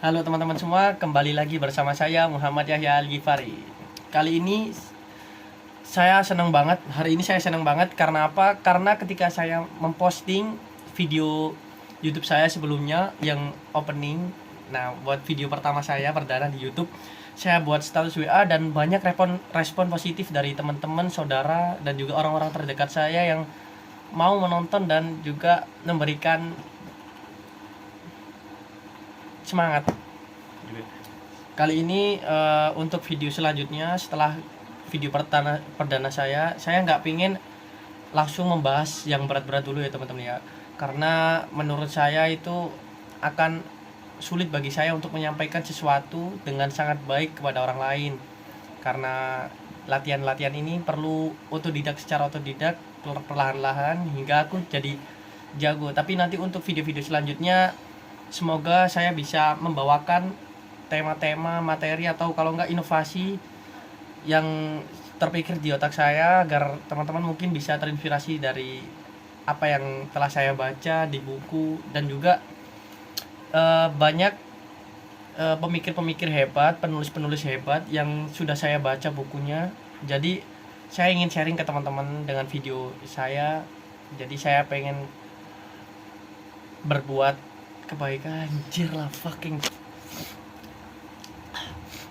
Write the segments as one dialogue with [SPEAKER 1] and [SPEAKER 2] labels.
[SPEAKER 1] Halo teman-teman semua, kembali lagi bersama saya Muhammad Yahya Al-Ghifari. Kali ini hari ini saya senang banget karena apa? Karena ketika saya memposting video YouTube saya sebelumnya yang opening, nah buat video pertama saya perdana di YouTube, saya buat status WA dan banyak respon positif dari teman-teman, saudara dan juga orang-orang terdekat saya yang mau menonton dan juga memberikan semangat. Kali ini untuk video selanjutnya setelah video perdana saya nggak pingin langsung membahas yang berat-berat dulu ya teman-teman ya, karena menurut saya itu akan sulit bagi saya untuk menyampaikan sesuatu dengan sangat baik kepada orang lain, karena latihan-latihan ini perlu secara otodidak perlahan-lahan hingga aku jadi jago. Tapi nanti untuk video-video selanjutnya semoga saya bisa membawakan tema-tema materi atau kalau enggak inovasi yang terpikir di otak saya agar teman-teman mungkin bisa terinspirasi dari apa yang telah saya baca di buku dan juga banyak pemikir-pemikir hebat, penulis-penulis hebat yang sudah saya baca bukunya. Jadi saya ingin sharing ke teman-teman dengan video saya. Jadi saya pengen berbuat kebaikan, anjir lah fucking.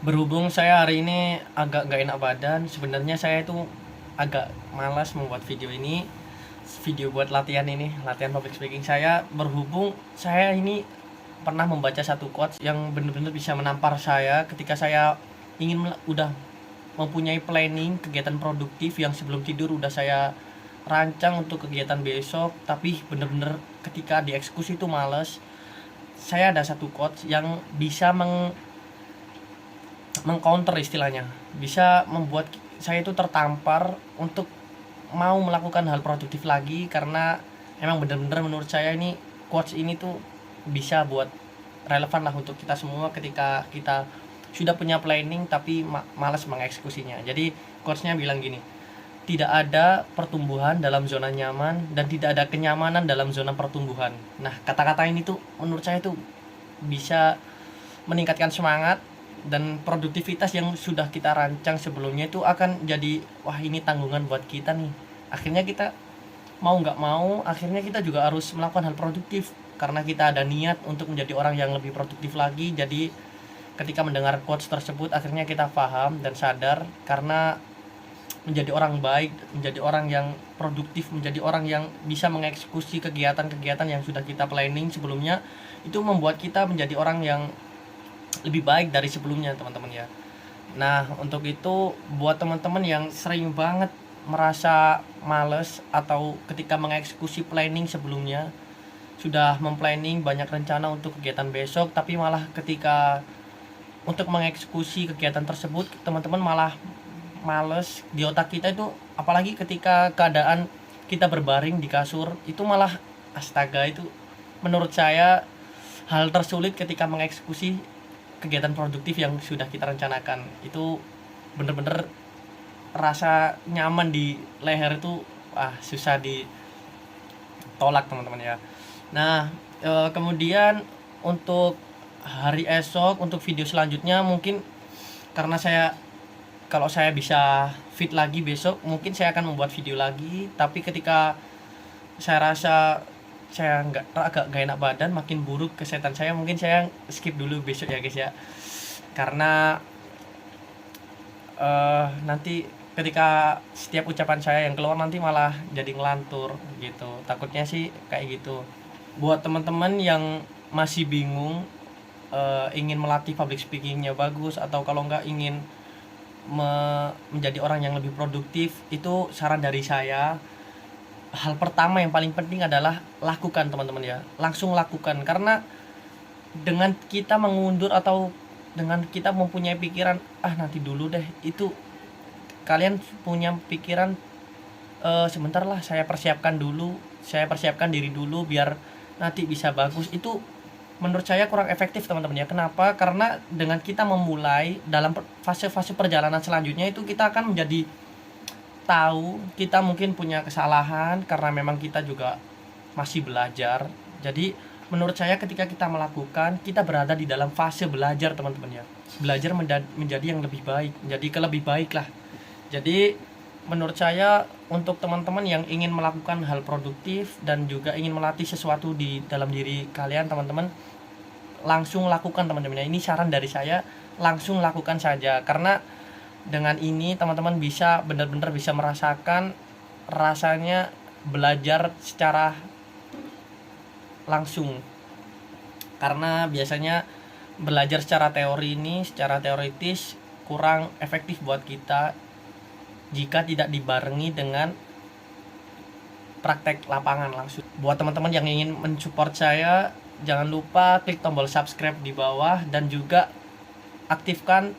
[SPEAKER 1] Berhubung saya hari ini agak gak enak badan, sebenarnya saya itu agak malas membuat video buat latihan public speaking saya. Berhubung saya ini pernah membaca satu quotes yang benar-benar bisa menampar saya ketika saya udah mempunyai planning kegiatan produktif yang sebelum tidur udah saya rancang untuk kegiatan besok, tapi benar-benar ketika dieksekusi itu males. Saya ada satu quotes yang bisa mengcounter istilahnya, bisa membuat saya itu tertampar untuk mau melakukan hal produktif lagi, karena emang benar-benar menurut saya ini quotes ini tuh bisa buat relevan lah untuk kita semua ketika kita sudah punya planning tapi malas mengeksekusinya. Jadi quotesnya bilang gini, tidak ada pertumbuhan dalam zona nyaman dan tidak ada kenyamanan dalam zona pertumbuhan. Nah, kata-kata ini tuh menurut saya tuh bisa meningkatkan semangat dan produktivitas yang sudah kita rancang sebelumnya itu akan jadi wah ini tanggungan buat kita nih. Akhirnya kita mau nggak mau akhirnya kita juga harus melakukan hal produktif karena kita ada niat untuk menjadi orang yang lebih produktif lagi. Jadi ketika mendengar quotes tersebut akhirnya kita paham dan sadar, karena menjadi orang baik, menjadi orang yang produktif, menjadi orang yang bisa mengeksekusi kegiatan-kegiatan yang sudah kita planning sebelumnya, itu membuat kita menjadi orang yang lebih baik dari sebelumnya teman-teman ya. Nah untuk itu buat teman-teman yang sering banget merasa males atau ketika mengeksekusi planning sebelumnya, sudah memplanning banyak rencana untuk kegiatan besok tapi malah ketika untuk mengeksekusi kegiatan tersebut teman-teman malah males di otak kita itu, apalagi ketika keadaan kita berbaring di kasur itu malah astaga, itu menurut saya hal tersulit ketika mengeksekusi kegiatan produktif yang sudah kita rencanakan. Itu bener-bener rasa nyaman di leher itu susah ditolak teman-teman ya. Nah kemudian untuk hari esok, untuk video selanjutnya mungkin karena kalau saya bisa fit lagi besok mungkin saya akan membuat video lagi, tapi ketika saya rasa saya agak gak enak badan, makin buruk kesehatan saya, mungkin saya skip dulu besok ya guys ya, karena nanti ketika setiap ucapan saya yang keluar nanti malah jadi ngelantur gitu, takutnya sih kayak gitu. Buat teman-teman yang masih bingung ingin melatih public speakingnya bagus atau kalau nggak ingin menjadi orang yang lebih produktif, itu saran dari saya, hal pertama yang paling penting adalah lakukan teman-teman ya, langsung lakukan. Karena dengan kita mengundur atau dengan kita mempunyai pikiran nanti dulu deh, itu kalian punya pikiran sebentar lah, saya persiapkan diri dulu biar nanti bisa bagus, itu menurut saya kurang efektif teman-teman ya. Kenapa? Karena dengan kita memulai dalam fase-fase perjalanan selanjutnya itu kita akan menjadi tahu kita mungkin punya kesalahan karena memang kita juga masih belajar. Jadi menurut saya ketika kita melakukan, kita berada di dalam fase belajar teman-teman ya. Belajar menjadi yang lebih baik, menjadi lebih baik lah. Jadi menurut saya untuk teman-teman yang ingin melakukan hal produktif dan juga ingin melatih sesuatu di dalam diri kalian teman-teman, langsung lakukan teman-teman ya. Ini saran dari saya, langsung lakukan saja, karena dengan ini teman-teman bisa benar-benar bisa merasakan rasanya belajar secara langsung. Karena biasanya belajar secara teori ini, secara teoritis kurang efektif buat kita jika tidak dibarengi dengan praktek lapangan langsung. Buat teman-teman yang ingin mensupport saya, jangan lupa klik tombol subscribe di bawah dan juga aktifkan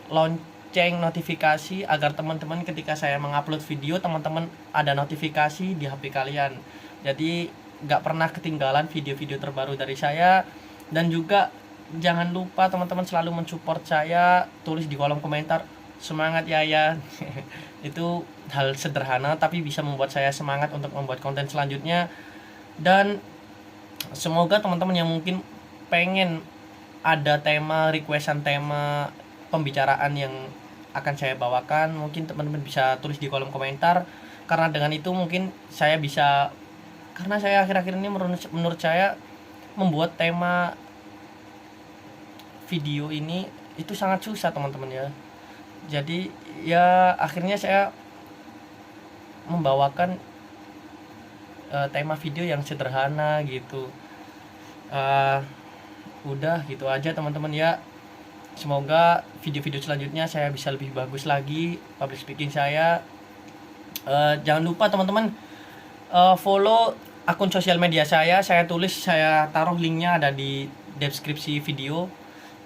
[SPEAKER 1] lonceng notifikasi agar teman-teman ketika saya mengupload video, teman-teman ada notifikasi di HP kalian. Jadi nggak pernah ketinggalan video-video terbaru dari saya. Dan juga jangan lupa teman-teman selalu mensupport saya, tulis di kolom komentar semangat ya. Itu hal sederhana tapi bisa membuat saya semangat untuk membuat konten selanjutnya. Dan semoga teman-teman yang mungkin pengen ada tema, requestan tema pembicaraan yang akan saya bawakan, mungkin teman-teman bisa tulis di kolom komentar, karena dengan itu mungkin saya bisa, karena saya akhir-akhir ini menurut saya membuat tema video ini itu sangat susah teman-teman ya. Jadi ya akhirnya saya membawakan tema video yang sederhana gitu. Udah gitu aja teman-teman ya. Semoga video-video selanjutnya saya bisa lebih bagus lagi public speaking saya. Jangan lupa teman-teman follow akun sosial media saya taruh linknya ada di deskripsi video.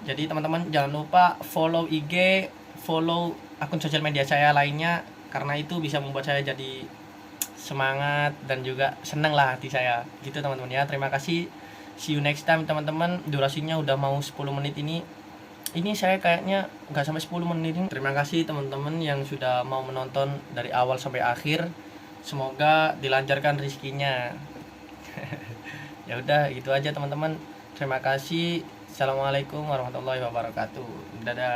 [SPEAKER 1] Jadi teman-teman jangan lupa follow IG, follow akun sosial media saya lainnya, karena itu bisa membuat saya jadi semangat dan juga senang lah hati saya gitu teman-teman ya. Terima kasih, see you next time teman-teman. Durasinya udah mau 10 menit ini saya kayaknya nggak sampai 10 menit ini. Terima kasih teman-teman yang sudah mau menonton dari awal sampai akhir. Semoga dilancarkan rezekinya. Ya udah gitu aja teman-teman. Terima kasih. Assalamualaikum warahmatullahi wabarakatuh. Dadah.